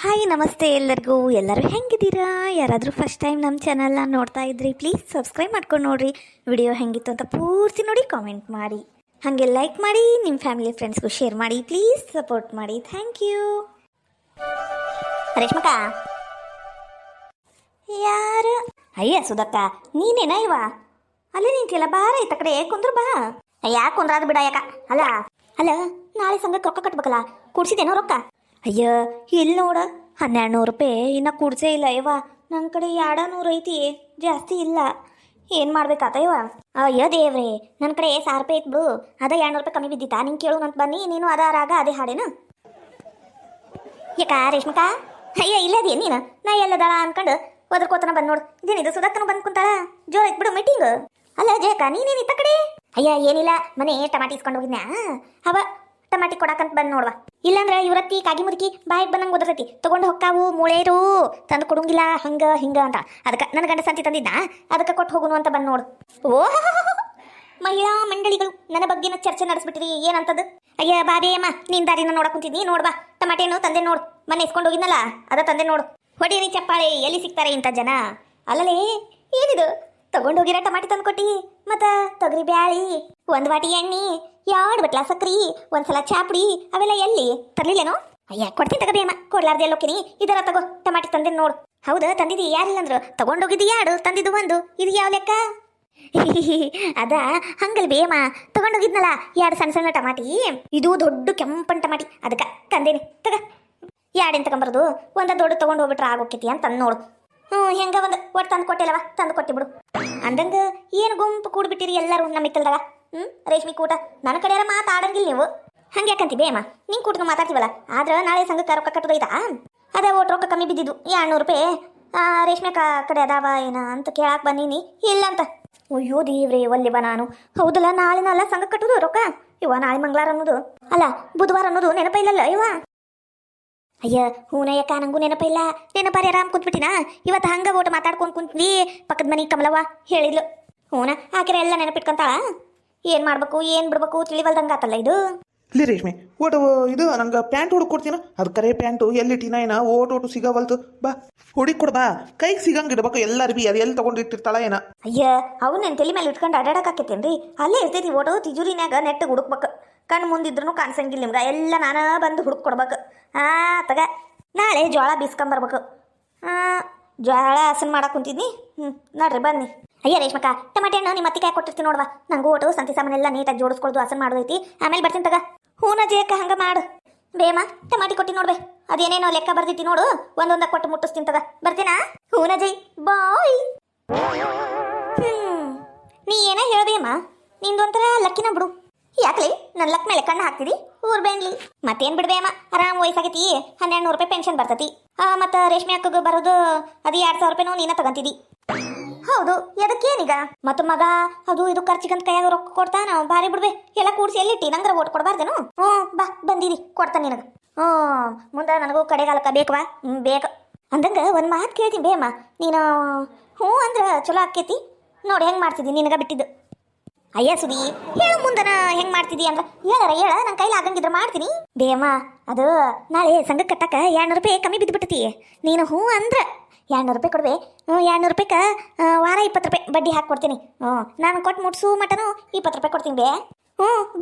Hi ನಮಸ್ತೆ ಎಲ್ಲರಿಗೂ. ಎಲ್ಲರೂ ಹೆಂಗಿದ್ದೀರಾ? ಯಾರಾದರೂ ಫಸ್ಟ್ ಟೈಮ್ ನಮ್ಮ ಚಾನಲ್ನ ನೋಡ್ತಾ ಇದ್ರಿ ಪ್ಲೀಸ್ ಸಬ್ಸ್ಕ್ರೈಬ್ ಮಾಡ್ಕೊಂಡು ನೋಡಿರಿ. ವಿಡಿಯೋ ಹೆಂಗಿತ್ತು ಅಂತ ಪೂರ್ತಿ ನೋಡಿ ಕಾಮೆಂಟ್ ಮಾಡಿ, ಹಾಗೆ ಲೈಕ್ ಮಾಡಿ, ನಿಮ್ಮ ಫ್ಯಾಮಿಲಿ ಫ್ರೆಂಡ್ಸ್ಗೂ ಶೇರ್ ಮಾಡಿ, ಪ್ಲೀಸ್ ಸಪೋರ್ಟ್ ಮಾಡಿ. Thank you. ರೇಷ್ಮಕ್ಕ ಯಾರು? ಅಯ್ಯ ಸುಧಕ್ಕ ನೀನೇನ ಇವ? ಅಲ್ಲೇ ನಿಂತಿಲ್ಲ, ಬಾರ ಐತ ಕಡೆ ಕುಂದ್ರು ಬಾ. ಯಾಕೆ ಕುಂದ್ರಾದ್ ಬಿಡ ಯಾಕ? ಅಲ್ಲ ಅಲ್ಲ ನಾಳೆ ಸಂಘಕ್ಕೆ ರೊಕ್ಕ ಕಟ್ಬೇಕಲ್ಲ, ಕೂಡ್ಸಿದೇನೋ ರೊಕ್ಕ? ಅಯ್ಯ ಇಲ್ಲಿ ನೋಡ, 1200 ರೂಪಾಯಿ ಇನ್ನು ಕೂಡ್ಸೇ ಇಲ್ಲ ಇವ. ನನ್ನ ಕಡೆ 200 ಐತಿ, ಜಾಸ್ತಿ ಇಲ್ಲ. ಏನು ಮಾಡ್ಬೇಕಾತ ಇವ? ಅಯ್ಯೋ ದೇವ್ರಿ, ನನ್ನ ಕಡೆ 1000 ರೂಪಾಯಿ ಐತಿ ಬಿಡು. ಅದ 200 ರೂಪಾಯಿ ಕಮ್ಮಿ ಬಿದ್ದಿತ್ತಾ? ನಿಂಗೆ ಕೇಳು ಅಂತ ಬನ್ನಿ, ನೀನು ಅದ ರಾಗ ಅದೇ ಹಾಡೇನು? ಯಾಕ ರೇಷ್ಮಕ್ಕ? ಅಯ್ಯ ಇಲ್ಲದೇ ನೀನು, ನಾ ಎಲ್ಲದಳ ಅನ್ಕೊಂಡು ಒದರ್ಕೋತನ ಬಂದು ನೋಡು. ಇದೇನಿದು ಸುಧಕ್ಕನು ಬಂದು ಕುಂತಾಳ, ಜೋರ್ ಐತ್ ಬಿಡು ಮೀಟಿಂಗ್. ಅಲ್ಲ ಜಯಕ ನೀನೇನು ಇತ್ತ ಕಡೆ? ಅಯ್ಯ ಏನಿಲ್ಲ, ಮನೆ ಟಮಾಟಿ ಇಸ್ಕೊಂಡು ಹೋಗಿದ್ನ್ಯಾ, ಅವ ಟಮಾಟಿ ಕೊಡಾಕಂತ ಬಂದು ನೋಡುವ. ಇಲ್ಲಾಂದ್ರೆ ಇವರತ್ತಿ ಕಾಗಿ ಮುದುಕಿ ಬಾಯಿಗೆ ಬಂದಂಗೆ ಓದತೈತಿ, ತಗೊಂಡು ಹೊಕ್ಕಾವು ಮೂಳೇರು ತಂದು ಕೊಡಂಗಿಲ್ಲ ಹಂಗ ಹಿಂಗ ಅಂತ. ಅದಕ್ಕೆ ನನ್ನ ಗಂಡ ಸಂತಿ ತಂದಿದ್ದ, ಅದಕ್ಕೆ ಕೊಟ್ಟು ಹೋಗುನು ಅಂತ ಬಂದು ನೋಡು. ಓಹ್ ಮಹಿಳಾ ಮಂಡಳಿಗಳು ನನ್ನ ಬಗ್ಗೆನ ಚರ್ಚೆ ನಡೆಸ್ಬಿಟ್ಟಿರಿ ಏನಂತದ್ದು? ಅಯ್ಯ ಬಾಬೇ ಅಮ್ಮ, ನೀನ್ ದಾರಿನ ನೋಡಕ್ ಕುಂತಿದ್ನಿ. ನೋಡ್ಬಾ, ಟಮಾಟೇನು ತಂದೆ ನೋಡು, ಮನೆ ಇಸ್ಕೊಂಡು ಹೋಗಿದ್ನಲ್ಲ ಅದ ತಂದೆ ನೋಡು. ಹೊಡೀರಿ ಚಪ್ಪಾಳೆ, ಎಲ್ಲಿ ಸಿಗ್ತಾರೆ ಇಂಥ ಜನ? ಅಲ್ಲಲೇ ಏನಿದು ತಗೊಂಡೋಗಿರೋ ಟಮಾಟಿ ತಂದು ಕೊಟ್ಟಿ, ಮತ್ತ ತೊಗರಿ ಬ್ಯಾಳಿ, 1 ವಾಟಿ ಎಣ್ಣೆ, 2 ಬಟ್ಲ ಸಕ್ರಿ, ಒಂದ್ಸಲ ಚಾಪುಡಿ, ಅವೆಲ್ಲ ಎಲ್ಲಿ ತರ್ಲಿಲ್ಲೇನೋ? ಅಯ್ಯ ಕೊಡ್ತೀನಿ ತಗಬೇಮ್ಮ, ಕೊಡ್ಲಾರ್ದೆ ಎಲ್ಲೋಕಿನಿ. ಇದರ ತಗೋ ಟಮಾಟಿ ತಂದೆ ನೋಡು. ಹೌದಾ ತಂದಿದ್ದಿ? ಯಾರಿಲ್ಲ ಅಂದ್ರು ತಗೊಂಡೋಗಿದ್ದು 2, ತಂದಿದ್ದು 1. ಇದು ಯಾವ ಲೆಕ್ಕ? ಅದ ಹಂಗಲ್ ಬೇಮ, ತಗೊಂಡೋಗಿದ್ನಲ್ಲ 2 ಸಣ್ಣ ಸಣ್ಣ ಟಮಾಟಿ, ಇದು ದೊಡ್ಡ ಕೆಂಪನ್ ಟಮಾಟಿ, ಅದಕ್ಕೆ ತಂದೇನಿ. ತಗ 2 ತಗೊಂಬರೋದು, ಒಂದ ದೊಡ್ಡ ತಗೊಂಡು ಹೋಗ್ಬಿಟ್ರೆ ಆಗೋಕೈತಿ ಅಂತ ನೋಡು. ಹೆಂಗ ಒಂದು ಒಟ್ಟು ತಂದು ಕೊಟ್ಟಿಲ್ಲವ, ತಂದು ಕೊಟ್ಟಿ ಬಿಡು. ಅಂದಂಗ ಏನು ಗುಂಪು ಕೂಡ್ಬಿಟ್ಟಿರಿ ಎಲ್ಲರೂ ನಮ್ಮ ಇತ್ತಲ್ದಾಗ. ರೇಷ್ಮಿ ಕೂಟ ನನ್ನ ಕಡೆಯಾರ ಮಾತಾಡಂಗಿಲ್ಲ ನೀವು. ಹಂಗೆ ಯಾಕಂತಿ ಬೇಮ, ನಿಂಗೆ ಕೂಟನು ಮಾತಾಡ್ತೀವಲ್ಲ. ಆದ್ರೆ ನಾಳೆ ಸಂಘಕ್ಕೆ ರೊಕ್ಕ ಕಟ್ಟೋದೈತಾ? ಅದೇ ಒಟ್ಟು ರೊಕ್ಕ ಕಮ್ಮಿ ಬಿದ್ದಿದ್ದು 200 ರೂಪಾಯಿ. ರೇಷ್ಮೆ ಕಡೆ ಅದಾವ ಏನ ಅಂತ ಕೇಳಾಕ್ ಬಂದೀನಿ, ಇಲ್ಲ ಅಂತ. ಅಯ್ಯೋ ದೇವ್ರೇ ಒಲ್ಲಿ ಬಾ ನಾನು. ಹೌದಲ್ಲ, ನಾಳೆನಲ್ಲ ಸಂಘ ಕಟ್ಟೋದು ರೊಕ್ಕ. ಇವ ನಾಳೆ ಮಂಗಳವಾರ ಅನ್ನೋದು ಅಲ್ಲ, ಬುಧವಾರ ಅನ್ನೋದು ನೆನಪ ಇಲ್ಲಲ್ಲ ಇವ. ಅಯ್ಯ ಹೂನಯ್ಯಕ್ಕ, ನಂಗೂ ನೆನಪ ಇಲ್ಲ. ನೆನಪಾರಿ ಆರಾಮ್ ಕುಂತ್ಬಿಟ್ಟಿನಾ. ಇವತ್ತು ಹಂಗ ಓಟು ಮಾತಾಡ್ಕೊಂಡು ಕುಂತ್ವಿ. ಪಕ್ಕದ ಮನೆ ಕಮಲವ್ವ ಹೇಳಿದ್ಲು. ಹೂನ ಆಕೆರೆ ಎಲ್ಲ ನೆನಪಿಟ್ಕೊಂತಾಳ. ಏನು ಮಾಡ್ಬೇಕು ಏನು ಬಿಡ್ಬೇಕು ತಿಳಿವಲ್ದಂಗೆ ಆತಲ್ಲ ಇದು. ಇಲ್ಲಿ ರೇಷ್ಮೆ ಓಟು ಇದು ನಂಗೆ ಪ್ಯಾಂಟ್ ಹುಡುಕ್ ಕೊಡ್ತೀನ. ಅದು ಕರೆ ಪ್ಯಾಂಟು ಎಲ್ಲಿಟ್ಟಿನ ಏನ ಓಟು ಸಿಗವಲ್ತು. ಬಾ ಹುಡುಕಿ ಕೊಡು ಬಾ, ಕೈಗೆ ಸಿಗಂಗೆ ಇಡ್ಬೇಕು. ಎಲ್ಲಾರು ಬಿ ಅದು ಎಲ್ಲಿ ತೊಗೊಂಡು ಇಟ್ಟಿರ್ತಾಳ ಏನ? ಅಯ್ಯ ಅವು ನನ್ನ ತಲೆ ಮೇಲೆ ಇಟ್ಕೊಂಡು ಅಡ್ಡಾಡಕ್ಕಾಕೈತೇನ್ರಿ? ಅಲ್ಲೇ ಇರ್ತೈತಿ ಓಟು ತಿಜೂರಿನ್ಯಾಗ ನೆಟ್ಟು ಹುಡುಕ್ಬೇಕು. ಕಣ್ಣು ಮುಂದಿದ್ರು ಕಾಣಿಸಂಗಿಲ್ಲ ನಿಮ್ಗೆ. ಎಲ್ಲ ನಾನು ಬಂದು ಹುಡುಕ್ ಕೊಡ್ಬೇಕು. ತಗ ನಾಳೆ ಜೋಳ ಬೀಸ್ಕೊಂಬರ್ಬೇಕು. ಜೋಳ ಹಸನ್ ಮಾಡಕ್ಕೆ ಕುಂತಿದ್ನಿ. ನೋಡ್ರಿ ಬನ್ನಿ. ಅಯ್ಯ ರೇಷ್ಮಕ್ಕ, ಟಮಾಟೆ ಹಣ್ಣು ನಿಮ್ಮ ಅತ್ತಿಕಾಯಿ ಕೊಟ್ಟಿರ್ತೀನಿ ನೋಡುವ. ನಂಗೆ ಓಟು ಸಂತಿ ಸಾಮಾನೆಲ್ಲ ನೀಟಾಗಿ ಜೋಡಿಸ್ಕೊಳ್ದು ಹಸನ್ ಮಾಡೋದೈತಿ. ಆಮೇಲೆ ಬರ್ತೀನಿ ತಗ. ಹೂನ ಜೇಕ ಹಂಗೆ ಮಾಡು ಬೇಮ. ಟಮಾಟಿ ಕೊಟ್ಟಿ ನೋಡ್ಬೇ, ಅದೇನೇನೋ ಲೆಕ್ಕ ಬರ್ದೈತಿ ನೋಡು, ಒಂದೊಂದ ಕೊಟ್ಟು ಮುಟ್ಟಿಸ್ತೀನಿ ತಗ. ಬರ್ತೀನಾ? ಹೂನ ಜೈ ಬಾಯ್. ನೀ ಏನ ಹೇಳ್ಬೇಮ್ಮ, ನಿಂದೊಂಥರ ಲಕ್ಕಿನ ಬಿಡು. ಯಾಕಲಿ ನನ್ನ ಲಕ್ ಮೇಲೆ ಕಣ್ಣು ಹಾಕ್ತಿದಿ? ಊರ್ ಬೇನ್ಲಿ ಮತ್ತೇನು ಬಿಡ್ಬೇಮ್ಮ, ಆರಾಮ್ ವಯಸ್ಸಾಗೈತಿ. 1200 ರೂಪಾಯಿ ಪೆನ್ಷನ್ ಬರ್ತೈತಿ. ಮತ್ತು ರೇಷ್ಮೆ ಅಕ್ಕಗೆ ಬರೋದು ಅದು 2000 ರೂಪಾಯಿನೂ ನೀನ ತಗೊಂತಿದ್ದಿ. ಹೌದು, ಎದಕ್ಕೇನೀಗ? ಮತ್ತು ಮಗ ಅದು ಇದು ಖರ್ಚಿಗಂತ ಕೈಯಾಗ ರೊಕ್ಕ ಕೊಡ್ತಾನ. ಭಾರಿ ಬಿಡ್ಬೇ, ಎಲ್ಲ ಕೂಡಿಸಿ ಎಲ್ಲಿಟ್ಟಿ? ನಂಗ್ರ ಓಟ್ ಕೊಡಬಾರ್ದೇನು? ಬಾ ಬಂದಿರಿ, ಕೊಡ್ತಾನೆ ನಿನಗೆ. ಮುಂದೆ ನನಗೂ ಕಡೆಗಾಲಕ್ಕ ಬೇಕವಾ? ಬೇಕು ಅಂದಂಗೆ ಒಂದು ಮಾತು ಕೇಳ್ತೀನಿ ಬೇಮ್ಮ. ನೀನು ಹ್ಞೂ ಅಂದ್ರೆ ಚಲೋ ಆಕೈತಿ ನೋಡಿ. ಹೆಂಗೆ ಮಾಡ್ತಿದ್ದಿ ನಿನಗ ಬಿಟ್ಟಿದ್ದು? ಅಯ್ಯ ಸುದಿ ಹೇಳು ಮುಂದನ ಹೆಂಗೆ ಮಾಡ್ತಿದ್ದಿ ಅಂದ್ರೆ ಹೇಳಾರ ಹೇಳ, ನನ್ನ ಕೈಲಿ ಆಗಂಗಿದ್ರೆ ಮಾಡ್ತೀನಿ. ಬೇಮ್ಮ ಅದು ನಾಳೆ ಸಂಘಕ್ಕೆ ಕಟ್ಟಕ್ಕೆ 200 ರೂಪಾಯಿ ಕಮ್ಮಿ ಬಿದ್ದುಬಿಟ್ಟತಿ. ನೀನು ಹ್ಞೂ ಅಂದ್ರೆ 200 ರೂಪಾಯಿ ಕೊಡ್ಬೇ. 200 ರೂಪಾಯಿಗೆ ವಾರ 20 ರೂಪಾಯಿ ಬಡ್ಡಿ ಹಾಕಿ ಕೊಡ್ತೀನಿ. ನಾನು ಕೊಟ್ಟು ಮುಟ್ಸು ಮಟನು 20 ರೂಪಾಯಿ ಕೊಡ್ತೀನಿ ಬೇ.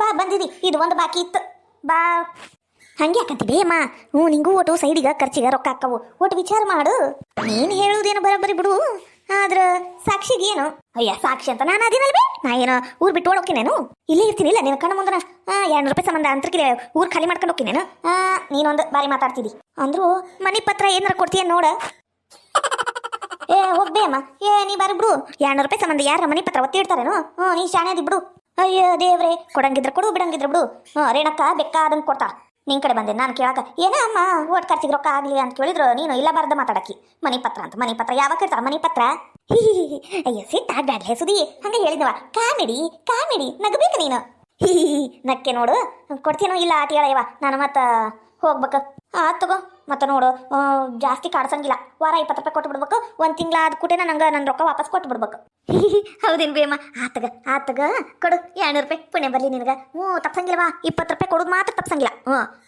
ಬಾ ಬಂದಿದಿ, ಇದು ಒಂದು ಬಾಕಿ ಇತ್ತು. ಬಾ ಹಂಗೆ ಯಾಕಂತಿ ಬೇಮ್ಮ. ನಿಂಗೂ ಒಟ್ಟು ಸೈಡಿಗೆ ಖರ್ಚಿಗೆ ರೊಕ್ಕ ಹಾಕವು. ಒಟ್ಟು ವಿಚಾರ ಮಾಡು. ನೀನು ಹೇಳುವುದೇನು ಬರೋಬ್ಬರಿ ಬಿಡು, ಆದ್ರೆ ಸಾಕ್ಷಿಗೆ ಏನು? ಅಯ್ಯ ಸಾಕ್ಷಿ ಅಂತ ನಾನು ಅದೇನಲ್ವೇ? ನಾ ಏನೋ ಊರು ಬಿಟ್ಟು ಓಡೋಕಿನೇನು? ಇಲ್ಲೇ ಇರ್ತೀನಿ. ಇಲ್ಲ ನಿನ್ನ ಕಣ್ಣ ಮುಂದನ 200 ರೂಪಾಯಿ ಸಂಬಂಧ ಅಂತರ್ಕಿಲ್ಲ ಊರು ಖಾಲಿ ಮಾಡ್ಕೊಂಡು ಹೋಗ್ತೀನೇನು? ನೀನೊಂದು ಬಾರಿ ಮಾತಾಡ್ತಿದ್ದಿ ಅಂದ್ರು. ಮನೆ ಪತ್ರ ಏನಾರ ಕೊಡ್ತೀಯ ನೋಡ. ಹೋಗ್ಬೇ ಅಮ್ಮ. ನೀ ಬಾರಿ ಬಿಡು. 200 ರೂಪಾಯಿ ಸಂಬಂಧ ಯಾರ ಮನೆ ಪತ್ರ ಒತ್ತಿ ಇಡ್ತಾರೇನು? ನೀ ಶಾಣೆ ಅದಿ ಬಿಡು. ಅಯ್ಯೋ ದೇವ್ರೆ, ಕೊಡಂಗಿದ್ರೆ ಕೊಡು, ಬಿಡಂಗಿದ್ರೆ ಬಿಡು. ರೇಣಕ್ಕ ಬೇಕಾದಂಗೆ ಕೊಡ್ತಾ. ನಿನ್ ಕಡೆ ಬಂದೆ ನಾನು ಕೇಳಕ. ಏನ ಅಮ್ಮ ಓಟ್ ಖರ್ಚಿಗೆ ರೊಕ್ಕ ಆಗಲಿ ಅಂತ ಕೇಳಿದ್ರು ನೀನು ಇಲ್ಲ ಬಾರ್ದ ಮಾತಾಡಕಿ. ಮನಿ ಪತ್ರ ಅಂತ ಮನಿ ಪತ್ರ ಯಾವಾಗ ಇರ್ತಾರ ಮನಿ ಪತ್ರ? ಅಯ್ಯ ಸಿಟ್ಟಾಗ್ಬ್ಯಾಡ್ಲೆ ಸುದಿ, ಹಂಗೆ ಹೇಳಿದ್ನವ. ಕಾಮಿಡಿ ಕಾಮಿಡಿ ನಗಬೇಕು ನೀನು. ನಕ್ಕೆ ನೋಡು. ಕೊಡ್ತೀನೋ ಇಲ್ಲ ಆಟ ಹೇಳಯ್ಯವ, ನಾನು ಮತ್ತೆ ಹೋಗ್ಬೇಕು. ತಗೋ ಮತ್ತೆ ನೋಡು, ಜಾಸ್ತಿ ಕಾಡ್ಸಂಗಿಲ್ಲ. ವಾರ 20 ರೂಪಾಯಿ ಕೊಟ್ಟು ಬಿಡ್ಬೇಕು. 1 ತಿಂಗಳ ಆದ ಕೂಟೆ ನಂಗೆ ನನ್ನ ರೊಕ್ಕ ವಾಪಸ್ ಕೊಟ್ಟು ಬಿಡ್ಬೇಕು. ಹೌದೇನು ಬೇಮ ಆತಗ ಕೊಡು 200 ರೂಪಾಯಿ ಪುಣ್ಯ ಬರಲಿ ನಿನಗೆ. ತಪ್ಸಂಗಿಲ್ಲವಾ, 20 ರೂಪಾಯಿ ಕೊಡೋದು ಮಾತ್ರ ತಪ್ಸಂಗಿಲ್ಲ.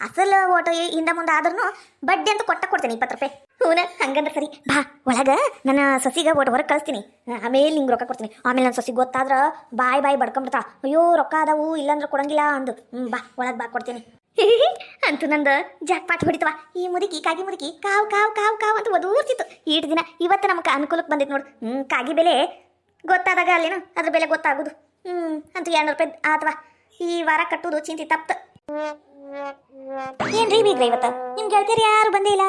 ಅಸಲು ಓಟು ಹಿಂದ ಮುಂದೆ ಆದ್ರೂ ಬಡ್ಡಿ ಅಂತ ಕೊಡ್ತೇನೆ 20 ರೂಪಾಯಿ. ಹಂಗಂದ್ರೆ ಸರಿ ಬಾ ಒಳಗ ನನ್ನ ಸೊಸಿಗೆ ಓಟ್ ಹೊರಗೆ ಕಳಿಸ್ತೀನಿ. ಆಮೇಲೆ ನಿಂಗೆ ರೊಕ್ಕ ಕೊಡ್ತೀನಿ. ಆಮೇಲೆ ನನ್ನ ಸೊಸಿಗೆ ಗೊತ್ತಾದ್ರೆ ಬಾಯ್ ಬಡ್ಕೊಂಬಿಡ್ತಾ, ಅಯ್ಯೋ ರೊಕ್ಕ ಅದಾವು ಇಲ್ಲಾಂದ್ರೆ ಕೊಡಂಗಿಲ್ಲ ಅಂದು. ಬಾ ಒಳಗೆ ಬಾ ಕೊಡ್ತೀನಿ. ಅಂತೂ ನಂದು ಜಾಕ್ಪಾಟ್ ಹೊಡಿತವ. ಈ ಮುದುಕಿ ಕಾಗಿ ಮುದುಕಿ ಕಾವು ಕಾವು ಕಾವು ಕಾವು ಅಂತ ಒದೂರ್ತಿತ್ತು ಈಟ್ ದಿನ. ಇವತ್ತು ನಮಗೆ ಅನುಕೂಲಕ್ಕೆ ಬಂದಿತ್ತು ನೋಡು. ಕಾಗಿ ಬೆಲೆ ಗೊತ್ತಾದಾಗ ಅಲ್ಲೇನು ಅದ್ರ ಬೆಲೆ ಗೊತ್ತಾಗೋದು. ಅಂತೂ 200 ರೂಪಾಯಿ ಆತವಾ. ಈ ವಾರ ಕಟ್ಟೋದು ಚಿಂತೆ ತಪ್ತು. ಏನ್ರಿ ಬೀಗ್ರ ಇವತ್ತು ನಿಮ್ ಗೆಳತಿಯರು ಯಾರು ಬಂದೇ ಇಲ್ಲ?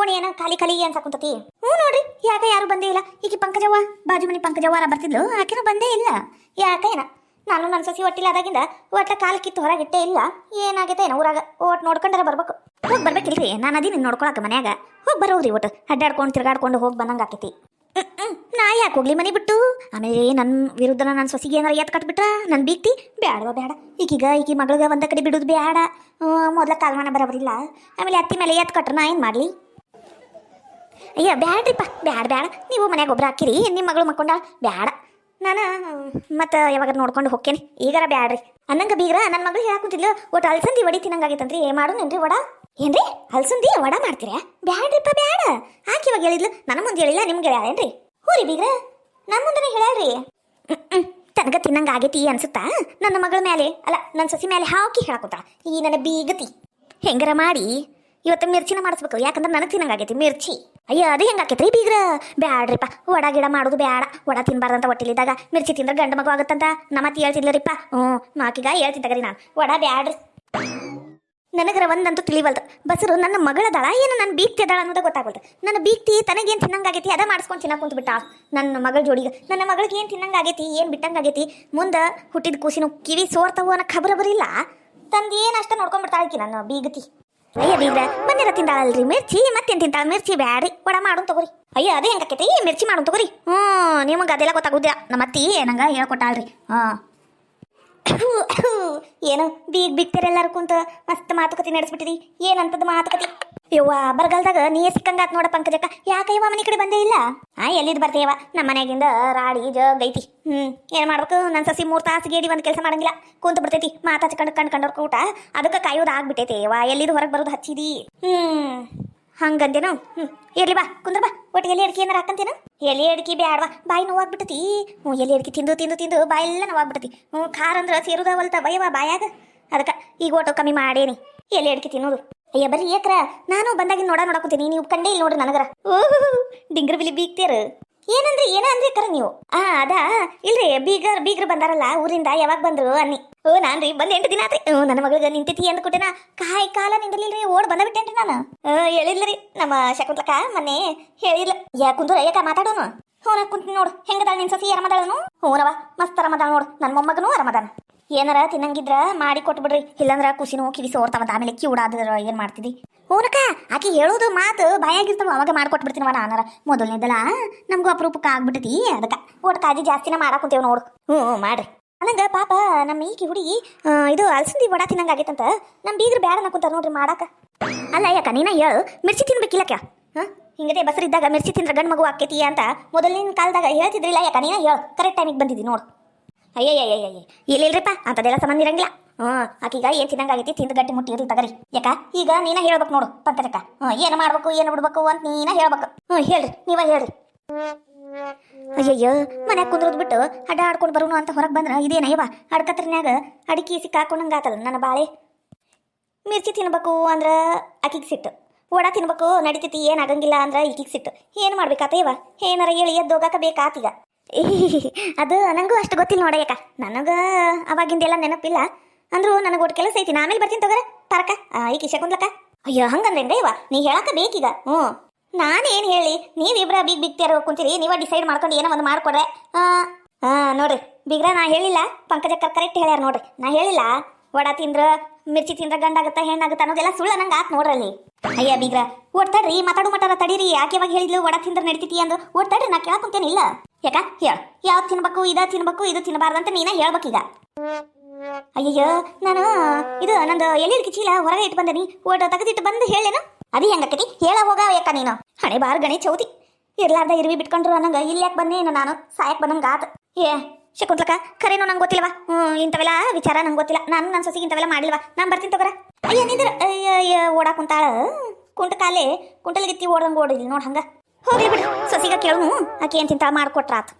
ಓಣಿ ಏನೋ ಖಾಲಿ ಅನ್ಸಕುಂತತಿ. ನೋಡ್ರಿ ಯಾಕೆ ಯಾರು ಬಂದೇ ಇಲ್ಲ. ಈಗ ಪಂಕಜವ್ವ ಬಾಜು ಮನಿ ಪಂಕಜವ್ವಾರ ಬರ್ತಿದ್ಲು, ಆಕೆನೂ ಬಂದೇ ಇಲ್ಲ. ಯಾಕ ಏನ ನಾನು ನನ್ನ ಸಸಿ ಒಟ್ಟಿಲ್ಲದಾಗಿಂದ ಒಟ್ಟ ಕಾಲು ಕಿತ್ತು ಹೊರಗಿಟ್ಟೇ ಇಲ್ಲ. ಏನಾಗೈತೆ ಏನೋ ಊರಾಗ ಓಟ್ ನೋಡ್ಕೊಂಡ್ರೆ ಬರ್ಬೇಕು. ಹೋಗಿ ಬರ್ಬೇಕಿಲ್ರಿ, ನಾನು ಅದೀನಿ ನೋಡ್ಕೊಳಕ ಮನ್ಯಾಗ. ಹೋಗಿ ಬರೋವ್ರಿ ಒಟ್ಟು ಅಡ್ಡಾಡ್ಕೊಂಡು ತಿರ್ಗಾಡ್ಕೊಂಡು ಹೋಗಿ ಬಂದಂಗೆ ಆಕೈತಿ. ನಾ ಯಾಕೆ ಹೋಗ್ಲಿ ಮನೆ ಬಿಟ್ಟು? ಆಮೇಲೆ ನನ್ನ ವಿರುದ್ಧ ನನ್ನ ಸೊಸಿಗೆ ಏನಾರ ಎತ್ ಕಟ್ಬಿಟ್ರ ನನ್ನ ಬೀಗ್ತಿ ಬೇಡವಾ ಬೇಡ. ಈಕಿ ಮಗಳಿಗೆ ಒಂದ ಕಡೆ ಬಿಡೋದು ಬೇಡ. ಮೊದಲ ಕಾಲ್ಮಾನ ಬರೋಬರಿಲ್ಲ. ಆಮೇಲೆ ಅತ್ತಿ ಮೇಲೆ ಎತ್ ಕಟ್ರ ನಾ ಏನು ಮಾಡಲಿ? ಅಯ್ಯ ಬ್ಯಾಡ್ರಿಪ್ಪ ಬೇಡ. ನೀವು ಮನ್ಯಾಗ ಒಬ್ರು ಹಾಕಿರಿ, ನಿಮ್ಮ ಮಗಳು ಮಕ್ಕೊಂಡ ಬೇಡ. ನಾನು ಮತ್ತೆ ಯಾವಾಗ ನೋಡ್ಕೊಂಡು ಹೋಗ್ತೇನೆ. ಈಗಾರ ಬ್ಯಾಡ್ರಿ ಅನ್ನಂಗ ಬೀಗ್ರ ನನ್ನ ಮಗಳು ಹೇಳಾಕುಂತಿದ್ಲು, ಒಟ್ಟು ಅಲ್ಸಂದಿ ವಡಿ ತಿನ್ನಂಗಾಗೈತಂತ್ರಿ. ಮಾಡೋನೇನ್ರಿ ವಡ? ಏನ್ರಿ ಅಲ್ಸಂದಿ ವಡ ಮಾಡ್ತೀರಾ? ಬ್ಯಾಡ್ರಿಪ್ಪ ಬ್ಯಾಡ. ಆಕೆ ಇವಾಗ ಹೇಳಿದ್ಲು, ನನ್ನ ಮುಂದೆ ಹೇಳಿಲ್ಲ, ನಿಮ್ಗೆ ಹೇಳ್ಯಾರೇನ್ರಿ? ಹೂರಿ ಬೀಗ್ರ ನನ್ನ ಮುಂದೆ ಹೇಳಾಳ್ರಿ. ತನಗ ತಿನ್ನಂಗ ಆಗೈತಿ ಅನ್ಸುತ್ತಾ? ನನ್ನ ಮಗಳ ಮೇಲೆ ಅಲ್ಲ ನನ್ನ ಸಸಿ ಮೇಲೆ ಹಾಕಿ ಹೇಳಾಕುತ್ತ ಈ ನನ್ನ ಬೀಗತಿ. ಹೆಂಗಾರ ಮಾಡಿ ಇವತ್ತು ಮಿರ್ಚಿನ ಮಾಡಿಸ್ಬೇಕು, ಯಾಕಂದ್ರೆ ನನಗೆ ತಿನ್ನಂಗಾಗೈತಿ ಮಿರ್ಚಿ. ಅಯ್ಯ ಅದು ಹೆಂಗಾಕೈತ್ರಿ ಬೀಗ್ರ? ಬ್ಯಾಡ್ರಿಪ್ಪ ವಡ ಗಿಡ ಮಾಡೋದು ಬ್ಯಾಡ. ವಡ ತಿನ್ಬಾರ್ದಂತ ಹೊಟ್ಟಿಲಿದ್ದಾಗ ಮಿರ್ಚಿ ತಿಂದ್ರೆ ಗಂಡು ಮಗು ಆಗುತ್ತಂತ ನಮ್ಮತ್ತಿ ಹೇಳ್ತಿದ್ಲರಿಪ್ಪ. ಮಾಕಿಗ ಹೇಳ್ತಿದ್ದಾಗ್ರಿ ನಾನು ವಡ ಬ್ಯಾಡ್ರಿ. ನನಗರ ಒಂದಂತೂ ತಿಳಿವಲ್ದು, ಬಸರು ನನ್ನ ಮಗಳದಾಳ ಏನು ನನ್ನ ಬೀಗ್ತಿ ಅದಾಳ ಅನ್ನೋದು ಗೊತ್ತಾಗಲ್ದು. ನನ್ನ ಬೀಗ್ತಿ ತನಗೇನು ತಿನ್ನಂಗಾಗೈತಿ ಅದ ಮಾಡಿಸ್ಕೊಂಡು ತಿನ್ನಕ್ಕೆ ಕುಂತ್ಬಿಟ್ಟ ನನ್ನ ಮಗಳ ಜೋಡಿಗೆ. ನನ್ನ ಮಗಳಿಗೆ ಏನು ತಿನ್ನಂಗಾಗೈತಿ ಏನು ಬಿಟ್ಟಂಗಾಗೈತಿ, ಮುಂದೆ ಹುಟ್ಟಿದ ಕೂಸಿನ ಕಿವಿ ಸೋರ್ತಾವು ಅನ್ನೋ ಖಬರ ಬರಿಲ್ಲ. ತಂದು ಏನು ಅಷ್ಟ ನೋಡ್ಕೊಂಡ್ಬಿಡ್ತಾಳಕಿ ನನ್ನ ಬೀಗತಿ. ಅಯ್ಯ ಬೀಗ್ರ ಮನ್ಯಾಗ ತಿಂತಾಳಲ್ರಿ ಮಿರ್ಚಿ, ಮತ್ತೇನು ತಿಂತಾಳ ಮಿರ್ಚಿ ಬ್ಯಾಡ್ರಿ ವಡ ಮಾಡೋಣ ತಗೋರಿ. ಅಯ್ಯ ಅದೇ ಹೆಂಗಾಕೈತಿ ಮಿರ್ಚಿ ಮಾಡೋಣ ತಗೋರಿ. ನಿಮಗೆ ಅದೆಲ್ಲ ಗೊತ್ತಾಗುದಿಲ್ಲ, ನಮ್ಮ ಅತ್ತಿ ನಂಗೆ ಹೇಳ್ಕೊಟ್ಟಾಳ್ರಿ. ಏನು ಬಿಗ್ತಾರೆಲ್ಲಾರು ಕುಂತ ಮಸ್ತ್ ಮಾತುಕತೆ ನಡೆಸ್ಬಿಟ್ಟಿರಿ. ಏನಂತದ ಮಾತುಕತೆ ಯವ್ವ? ಬರಗಾಲದಾಗ ನೀ ಸಿಕ್ಕಂಗಾತ್ ನೋಡ ಪಂಕಜಕ್ಕ. ಯಾಕ ಇವ ಮನೆ ಕಡೆ ಬಂದೇ ಇಲ್ಲ? ಎಲ್ಲಿದ್ ಬರ್ತೇವ? ನಮ್ಮ ಮನೆಯಾಗಿಂದ ರಾಡಿ ಜಗ್ ಐತಿ. ಏನ್ ಮಾಡ್ಬೇಕು? ನನ್ನ ಸಸಿ 3 ತಾಸಿಗೆ ಏಡಿ ಒಂದು ಕೆಲಸ ಮಾಡಂಗಿಲ್ಲ, ಕುಂತ ಬಿಡ್ತೈತಿ ಕಂಡ್ಕೊಂಡವ್ರ ಊಟ. ಅದಕ್ಕೆ ಕಾಯೋದು ಆಗ್ಬಿಟ್ಟೈತೆ ಯವ್ವ. ಎಲ್ಲಿದು ಹೊರಗೆ ಬರೋದು ಹಚ್ಚಿದಿ? ಹಂಗಂದೇನು? ಇರ್ಲಿ ಬಾ ಕುಂದ್ರ ಬಾ. ಒಟ್ಟು ಎಲೆ ಅಡಿಕೆ ಏನಾರ ಹಾಕಂತೇನು? ಎಲೆ ಅಡಿಕೆ ಬ್ಯಾಡವಾ, ಬಾಯಿ ನೋವಾಗ್ಬಿಟ್ಟತಿ. ಎಲೆ ಅಡಿಕೆ ತಿಂದು ಬಾಯೆಲ್ಲ ನೋವಾಗ್ಬಿಟ್ಟತಿ. ಖಾರ ಅಂದ್ರೆ ಸೇರುದವಲ್ತ ಬಯವ ಬಾಯಾಗ. ಅದಕ್ಕೆ ಈಗ ಓಟು ಕಮ್ಮಿ ಮಾಡೇನಿ ಎಲೆ ಅಡಿಕೆ ತಿನ್ನೋದು. ಅಯ್ಯ ಬರ್ರಿ ಏಕ್ರ, ನಾನು ಬಂದಾಗಿನ ನೋಡಾಕುತ್ತೀನಿ. ನೀವು ಕಂಡೇ ಇಲ್ಲ ನೋಡ್ರಿ ನನಗರ. ಡಿಂಗ್ರ ಬಿಲಿ ಬೀಗ್ತೇರು ಏನಂದ್ರಿ ಅಂದ್ರೆ ಕರ ನೀವು? ಅದಾ ಇಲ್ರಿ ಬೀಗ್ರ ಬಂದಾರಲ್ಲ ಊರಿಂದ, ಯಾವಾಗ ಬಂದ್ರು ಅನ್ನಿ. ನಾನ್ರಿ ಬಂದ್ 8 ದಿನ ಆತ್ರಿ. ನನ್ನ ಮಗಳಿಗೆ ನಿಂತೈತಿ ಅಂದ್ ಕೊಟ್ಟೆನ. ಕಾಲ ನಿಂದಿರ್ಲಿಲ್ರಿ, ಓಡ್ ಬಂದ ಬಿಟ್ಟೇನ್ರಿ ನಾನು. ಹೇಳಿದ್ಲರಿ ನಮ್ಮ ಶಕುಂತಲಕ್ಕ ಮೊನ್ನೆ ಹೇಳಿದ್ಲ. ಕುಂದೂರ ಯಾಕ ಮಾತಾಡೋನು? ನಾ ಕುಂತೀನಿ ನೋಡು. ಹೆಂಗದಾಳ ನಿನ್ ಸಸಿ? ಅರಮದಾಳನು? ಹೂನವ ಮಸ್ತ್ ಅರಮದಾಳ ನೋಡು. ನನ್ನ ಮೊಮ್ಮಗನು ಅರಮದಾನ. ಏನಾರ ತಿನ್ನಂಗಿದ್ರ ಮಾಡಿ ಕೊಟ್ಬಿಡ್ರಿ, ಇಲ್ಲಾಂದ್ರ ಕುಸಿನೋ ಕಿವಿಸಿ ಓಡ್ತಾವಂತ. ಆಮೇಲೆ ಕಿವುಡಾದ್ರ ಏನ್ ಮಾಡ್ತಿದಿ? ಓನಕ್ಕ ಆಕಿ ಹೇಳೋದು ಮಾತು ಬಾಯಾಗಿರ್ತಾವ, ಅವಾಗ ಮಾಡ್ಕೊಟ್ಬಿಡ್ತೀನವ ನಾನಾರ. ಮೊದಲನೇದಲ್ಲ ನಮಗೂ ಅಪರೂಪಕ್ಕೆ ಆಗ್ಬಿಟ್ಟತಿ. ಅದಕ್ಕೆ ಒಟ್ಟು ಕಾಜಿ ಜಾಸ್ತಿನ ಮಾಡಾಕುಂತೇವ್ ನೋಡು. ಮಾಡ್ರಿ. ನಂಗೆ ಪಾಪ ನಮ್ಮ ಈಕಿ ಹುಡುಗಿ ಇದು ಅಲ್ಸಂದಿ ವಡ ತಿನ್ನಂಗಾಗೈತಂತ ನಮ್ಮ ಬೀಗ್ರು ಬ್ಯಾಡ ಅನ್ನಕುಂತಾರ ನೋಡ್ರಿ ಮಾಡಾಕ. ಅಲ್ಲ ಯಾಕ ನೀನ ಹೇಳು, ಮಿರ್ಚಿ ತಿನ್ಬೇಕಿಲ್ಲಕ್ಕ? ಹಿಂಗದೆ ಬಸರಿದ್ದಾಗ ಮಿರ್ಚಿ ತಿಂದ್ರೆ ಗಂಡು ಮಗು ಆಕೈತಿ ಅಂತ ಮೊದಲಿನ ಕಾಲದಾಗ ಹೇಳ್ತಿದ್ರಿಲ್ಲ. ಯಾಕ ನೀನ ಹೇಳು, ಕರೆಕ್ಟ್ ಟೈಮಿಗೆ ಬಂದಿದ್ದಿ ನೋಡು. ಅಯ್ಯಯ್ಯಯ್ಯ ಇಲ್ಲಿಲ್ರಿಪ್ಪ ಅಂತದೆಲ್ಲ ಸಂಬಂಧ ಇರಂಗಿಲ್ಲ. ಆಕೀಗ ಏನ್ ತಿನ್ನಂಗಾಗೈತಿ ತಿಂದು ಗಟ್ಟಿ ಮುಟ್ಟಿ ಇರ್ಲಿ ತಗರಿ. ಯಾಕ ಈಗ ನೀನ ಹೇಳ್ಬೇಕು ನೋಡು ಪಂಕಜಕ್ಕ. ಏನು ಮಾಡ್ಬೇಕು ಏನು ಬಿಡ್ಬೇಕು ಅಂತ ನೀನ ಹೇಳ್ಬೇಕು. ಹೇಳ್ರಿ, ನೀವ ಹೇಳ್ರಿ. ಅಯ್ಯಯ್ಯೋ ಮನ್ಯಾಗ ಕುಂದ್ರದ್ ಬಿಟ್ಟು ಅಡ್ಡಾಡ್ಕೊಂಡು ಬರೋನು ಅಂತ ಹೊರಗೆ ಬಂದ್ರ ಇದೇನಯ್ಯವ ಅಡ್ಕತ್ರನ್ಯಾಗ ಅಡಿಕೆ ಸಿಕ್ಕಾಕೊಂಡಂಗಾತಲ್ಲ ನನ್ನ ಬಾಳೆ. ಮಿರ್ಚಿ ತಿನ್ಬೇಕು ಅಂದ್ರ ಆಕಿಗೆ ಸಿಟ್ಟು, ವಡ ತಿನ್ಬೇಕು ನಡಿತೈತಿ ಏನಾಗಂಗಿಲ್ಲ ಅಂದ್ರ ಈಕಿಗೆ ಸಿಟ್ಟು. ಏನು ಮಾಡ್ಬೇಕಾತಯ್ಯವ? ಏನಾರ ಹೇಳಿ ಎದ್ದೋಗಾಕ ಬೇಕಾತೀಗ. ಅದು ನನಗೂ ಅಷ್ಟು ಗೊತ್ತಿಲ್ಲ ನೋಡ. ಯಾಕ ನನಗ ಅವಾಗಿಂದೆಲ್ಲ ನೆನಪಿಲ್ಲ. ಅಂದ್ರು ನನಗೆ ಒಟ್ಟು ಕೆಲಸ ಐತಿ, ಆಮೇಲೆ ಬರ್ತೀನಿ ತಗೋರ ಪರಕ ಈಕಿ ಶಕುಂತಲಕ್ಕ. ಅಯ್ಯೋ ಹಂಗಂದ್ರೇನ್ರಿ ಇವ? ನೀ ಹೇಳಕ ಬೇಕೀಗ. ನಾನೇನು ಹೇಳಿ, ನೀವಿಬ್ರ ಬಿಗ್ತಾರ ಕುಂತೀರಿ, ನೀವ ಡಿಸೈಡ್ ಮಾಡ್ಕೊಂಡು ಏನೋ ಒಂದು ಮಾಡ್ಕೊಡ್ರೆ. ನೋಡ್ರಿ ಬೀಗ್ರ, ನಾ ಹೇಳಿಲ್ಲ ಪಂಕಜಕ್ಕ ಕರೆಕ್ಟ್ ಹೇಳ್ಯಾರ ನೋಡ್ರಿ. ನಾ ಹೇಳಿಲ್ಲ ವಡ ತಿಂದ್ರ ಮಿರ್ಚಿ ತಿಂದ್ರ ಗಂಡಾಗತ್ತ ಹೆಣ್ಣಾಗತ್ತ ಅನ್ನೋದೆಲ್ಲ ಸುಳ್ಳ ನಂಗೆ ಆತ್ ನೋಡ್ರಲ್ಲಿ. ಅಯ್ಯ ಬೀಗ್ರ ಓಡ್ತಾಡ್ರಿ, ಮಾತಾಡು ಮಟಾರ ತಡೀರಿ. ಯಾಕೆವಾಗ ಹೇಳಿದ್ಲು ವಡ ತಿಂದ್ರ ನಡಿತೈತಿ ಅಂದು? ಓಡ್ತಾಡ್ರಿ, ನಾ ಕೇಳಕ್ಕಂತೇನಿಲ್ಲ. ಯಾಕ ಹೇಳ, ಯಾವ್ದು ತಿನ್ಬೇಕು ಇದು ತಿನ್ಬೇಕು ಇದು ತಿನ್ನಬಾರ್ದಂತ ನೀನ ಹೇಳ್ಬೇಕೀಗ. ಅಯ್ಯಯ್ಯೋ ನಾನು ಇದು ನಂದು ಎಲೆ ಅಡಿಕೆ ಚೀಲ ಹೊರಗೆ ಇಟ್ಟು ಬಂದನಿ, ಓಟ ತೆಗೆದಿಟ್ಟು ಬಂದು ಹೇಳೇನು? ಅದು ಹೆಂಗಾಕತಿ ಹೇಳ ಹೋಗ. ಯಾಕ ನೀನು ಹಣೆ ಬಾರ್ ಗಣಿ ಚೌತಿ ಇರ್ಲಾರ್ದ ಇರ್ವಿ ಬಿಟ್ಕೊಂಡ್ರು ಅನ್ನಂಗ ಇಲ್ಲಿ ಯಾಕೆ ಬನ್ನೇನು ನಾನು ಸಾಯಕ್ ಬಂದಂಗ ಆತ ಏ ಶಕುಂತ್ಲಕ ಖರೇನೋ ನಂಗೆ ಗೊತ್ತಿಲ್ಲವ ಇಂಥವೆಲ್ಲ ವಿಚಾರ ನಂಗೆ ಗೊತ್ತಿಲ್ಲ ನಾನು ನನ್ನ ಸೊಸಿಗೆ ಇಂಥವೆಲ್ಲ ಮಾಡಿಲ್ವ ನಾನು ಬರ್ತೀನಿ ತಗೋರ ಅಯ್ಯ ನಿಂದ್ರ ಅಯ್ಯ ಓಡಾ ಕುಂತಾಳ ಕುಂಟ ಕಾಲೇ ಕುಂಟಲ್ಗಿತ್ತಿ ಓಡ್ದಂಗೆ ಓಡಿಲ್ಲ ನೋಡಿ ಹಂಗ ಹೋಗ್ಲಿ ಬಿಡು ಸೊಸಿಗ ಕೇಳು ಆಕೆ ಏನು ತಿಂತಾಳ ಮಾಡ್ಕೊಟ್ರಾತು